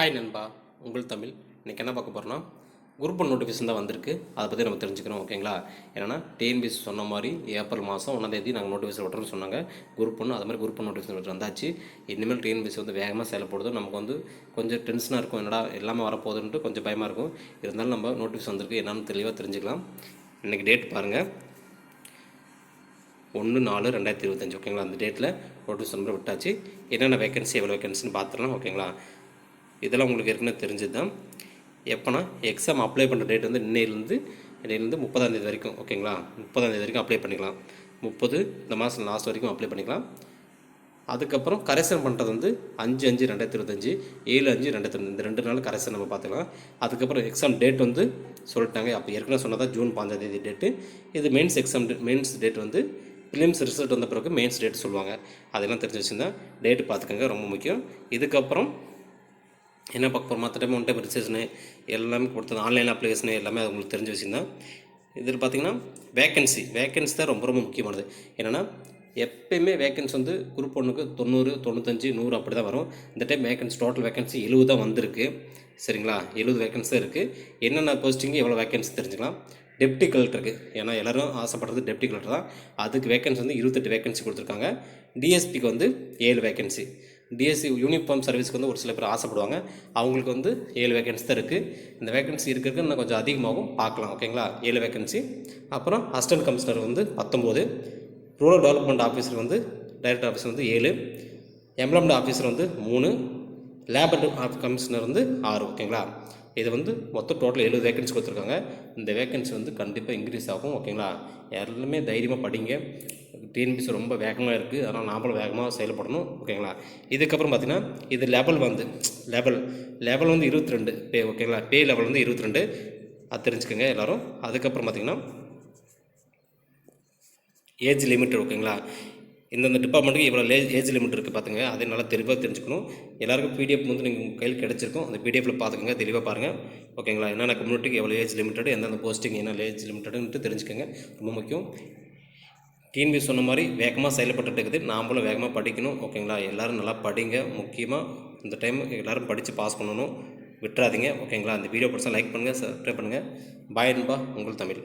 Hi நண்பா, உங்கள் தமிழ். இன்றைக்கி என்ன பார்க்க போகிறோன்னா, குரூப் 1 நோட்டிஃபிகேஷன் தான் வந்திருக்கு. அதை பற்றி நம்ம தெரிஞ்சுக்கிறோம். ஓகேங்களா? ஏன்னா டிஎன்பிஎஸ்சி சொன்ன மாதிரி ஏப்ரல் மாதம் 1 நாங்கள் நோட்டிஃபிகேஷன் விட்றோம்னு சொன்னாங்க. குரூப் 1 அது மாதிரி குரூப் 1 நோட்டிஃபிகேஷன் வந்தாச்சு. இனிமேல் டிஎன்பிஎஸ்சி வந்து வேகமாக செயல்படுது. நமக்கு வந்து கொஞ்சம் டென்ஷனாக இருக்கும். என்னடா எல்லாமே வரப்போகுதுன்ட்டு கொஞ்சம் பயமாக இருக்கும். இருந்தாலும் நம்ம நோட்டிஃபிகேஷன் வந்திருக்கு என்னென்னு தெளிவாக தெரிஞ்சுக்கலாம். இன்றைக்கி டேட் பாருங்கள், 1/4/2025. ஓகேங்களா? அந்த டேட்டில் நோட்டிஃபிகேஷன் நம்பர் விட்டாச்சு. என்னென்ன வேகன்சி எவ்வளோ வேகன்சின்னு பார்த்துடலாம். ஓகேங்களா? இதெல்லாம் உங்களுக்கு ஏற்கனவே தெரிஞ்சது தான். எப்போனா எக்ஸாம் அப்ளை பண்ணுற டேட் வந்து இன்னையிலேருந்து 30ஆம் தேதி வரைக்கும். ஓகேங்களா? 30ஆம் தேதி வரைக்கும் அப்ளை பண்ணிக்கலாம். 30 இந்த மாதம் லாஸ்ட் வரைக்கும் அப்ளை பண்ணிக்கலாம். அதுக்கப்புறம் கரெக்ஷன் பண்ணுறது வந்து 5/5/2025, 7/5/2025 இந்த 2 நாள் கரெக்ஷன் நம்ம பார்த்துக்கலாம். அதுக்கப்புறம் எக்ஸாம் டேட் வந்து சொல்லிட்டாங்க. அப்போ ஏற்கனவே சொன்னதான் ஜூன் 5ஆம் தேதி டேட்டு. இது மெயின்ஸ் டேட் வந்து ப்ரிலிம்ஸ் ரிசல்ட் வந்த பிறகு மெயின்ஸ் டேட் சொல்லுவாங்க. அதெல்லாம் தெரிஞ்சு வச்சுருந்தா டேட்டு பார்த்துக்கோங்க, ரொம்ப முக்கியம். இதுக்கப்புறம் என்ன பார்க்க போகிறோம், மற்ற டைம் ஒன் டைம் ரிஜிஸ்ட்ரேஷனு எல்லாமே கொடுத்தது, ஆன்லைன் அப்ளிகேஷனு எல்லாமே அது உங்களுக்கு தெரிஞ்சு வச்சுருந்தேன். இதில் பார்த்திங்கன்னா வேக்கன்சி தான் ரொம்ப ரொம்ப முக்கியமானது. என்னென்னா எப்போயுமே வேக்கன்சி வந்து குரூப் 1க்கு 90, 95, 100 அப்படி தான் வரும். இந்த டைம் வேக்கன்சி டோட்டல் வேக்கன்சி 70 தான் வந்திருக்கு. சரிங்களா? 70 வேக்கன்சி தான் இருக்குது. என்னென்ன போஸ்டிங்கு எவ்வளோ வேக்கன்சி தெரிஞ்சுக்கலாம். டெப்டி கலெக்டருக்கு, ஏன்னா எல்லோரும் ஆசைப்படுறது டெப்டி கலெக்டர் தான். அதுக்கு வேக்கன்சி வந்து 28 வேக்கன்சி கொடுத்துருக்காங்க. டிஎஸ்பிக்கு வந்து 7 வேக்கன்சி. டிஎஸ்சி யூனிஃபார்ம் சர்வீஸ்க்கு வந்து ஒரு சில பேர் ஆசைப்படுவாங்க. அவங்களுக்கு வந்து 7 வேக்கன்சி தான் இருக்குது. இந்த வேக்கன்சி இருக்கிறதுக்கு இன்னும் கொஞ்சம் அதிகமாகவும் பார்க்கலாம். ஓகேங்களா? 7 வேக்கன்சி. அப்புறம் அசிஸ்டன்ட் கமிஷனர் வந்து 19, ரூரல் டெவலப்மெண்ட் ஆஃபீஸர் வந்து டைரக்டர் ஆஃபீஸர் வந்து 7, எம்ப்ளாய்மெண்ட் ஆஃபீஸர் வந்து 3, லேபர் கமிஷனர் வந்து 6. ஓகேங்களா? இது வந்து மொத்தம் டோட்டல் 70 வேக்கன்சி கொடுத்துருக்காங்க. இந்த வேக்கன்சி வந்து கண்டிப்பாக இன்க்ரீஸ் ஆகும். ஓகேங்களா? எல்லாருமே தைரியமாக படிங்க. டிஎன்பிஎஸ்சி ரொம்ப வேகமாக இருக்குது. அதனால் நாமளும் வேகமாக செயல்படணும். ஓகேங்களா? இதுக்கப்புறம் பார்த்திங்கன்னா இது லெவல் வந்து 22 பே. ஓகேங்களா? பே லெவல் வந்து 22, அது தெரிஞ்சுக்கோங்க எல்லோரும். அதுக்கப்புறம் பார்த்திங்கன்னா ஏஜ் லிமிட். ஓகேங்களா? இந்தந்த டிபார்ட்மெண்ட்டுக்கு இவ்வளோ ஏஜ் லிமிட் இருக்குது பார்த்துங்க. அதை நல்லா தெளிவாக தெரிஞ்சுக்கணும். எல்லாருக்கும் பிடிஎஃப் வந்து நீங்கள் உங்கள் கையில் கிடச்சிருக்கும். அந்த பிடிஎஃப்பில் பார்த்துக்கோங்க, தெளிவாக பாருங்கள். ஓகேங்களா? என்னென்ன கம்யூனிட்டிக்கு எவ்வளோ ஏஜ் லிமிட்டட், எந்தெந்த போஸ்டிங் என்ன ஏஜ் லிமிட்டடுன்ட்டு தெரிஞ்சுக்கோங்க, ரொம்ப முக்கியம். டிஎன்பிஎஸ்சி சொன்ன மாதிரி வேகமாக செயல்பட்டு இருக்குது. நாமளும் வேகமாக படிக்கணும். ஓகேங்களா? எல்லோரும் நல்லா படிங்க. முக்கியமாக இந்த டைம் எல்லோரும் படித்து பாஸ் பண்ணணும், விட்டுறாதீங்க. ஓகேங்களா? இந்த வீடியோ பிடிச்சா லைக் பண்ணுங்கள், சப்ஸ்கிரைப் பண்ணுங்கள். பாய் நண்பா, உங்கள் தமிழ்.